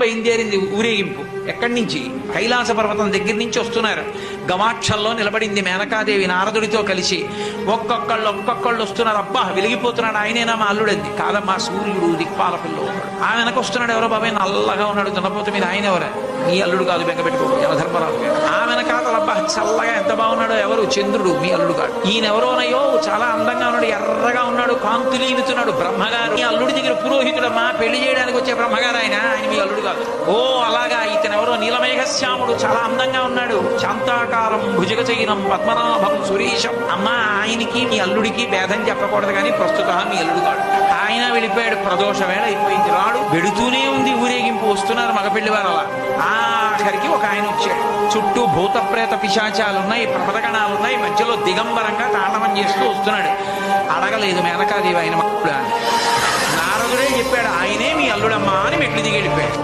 బయలుదేరింది ఊరేగింపు. ఎక్కడి నుంచి? కైలాస పర్వతం దగ్గర నుంచి వస్తున్నారు. గవాక్షంలో నిలబడింది మేనకాదేవి నారదుడితో కలిసి. ఒక్కొక్కళ్ళు వస్తున్నారు. అబ్బా వెలిగిపోతున్నాడు, ఆయనేనా మా అల్లుడంది. కాదమ్మా, సూర్యుడు దిక్పాలకుల్లో ఉన్నాడు. ఆ వెనక వస్తున్నాడు, ఎవరో బాబాయ్ నల్లగా ఉన్నాడు దున్నపోత మీద, ఆయన ఎవరా? మీ అల్లుడు కాదు, బెంగపెట్టుకోడు, యమధర్మరాజు గారు. ఆ వెనకాతల అబ్బా చల్లగా ఎంత బాగున్నాడో, ఎవరు? చంద్రుడు, మీ అల్లుడు కాదు. ఈయనెవరోనయ్యో చాలా అందంగా ఉన్నాడు, ఎర్రగా ఉన్నాడు, కాంతులీనుతున్నాడు, బ్రహ్మగారు. మీ అల్లుడి దగ్గర పురోహితుడమ్మా, పెళ్లి చేయడానికి వచ్చే బ్రహ్మగారు ఆయన మీ అల్లుడు కాదు. ఓ అలాగా, ఇతను ఎవరో నీలమేఘశ్యాముడు, చాలా అందంగా ఉన్నాడు, శాంతాకారం భుజగచైనం పద్మనాభం సురీశం. అమ్మా, ఆయనకి మీ అల్లుడికి భేదం చెప్పకూడదు, కానీ ప్రస్తుత మీ అల్లుడు కాడు. ఆయన వెళ్ళిపోయాడు, ప్రదోష వేళ అయిపోయింది, రాడు. వెడుతూనే ఉంది ఊరేగింపు, వస్తున్నారు మగపెళ్లి వారు. అలా ఆఖరికి ఒక ఆయన వచ్చాడు. చుట్టూ భూత ప్రేత పిశాచాలున్నాయి, ప్రమదగణాలున్నాయి, మధ్యలో దిగంబరంగా తాండవం చేస్తూ వస్తున్నాడు. అడగలేదు మేనకాదేవి ఆయన మక్కుడు అని. నారదుడే చెప్పాడు, ఆయనే మీ అల్లుడమ్మా అని మెట్లు దిగి వెళ్ళిపోయాడు.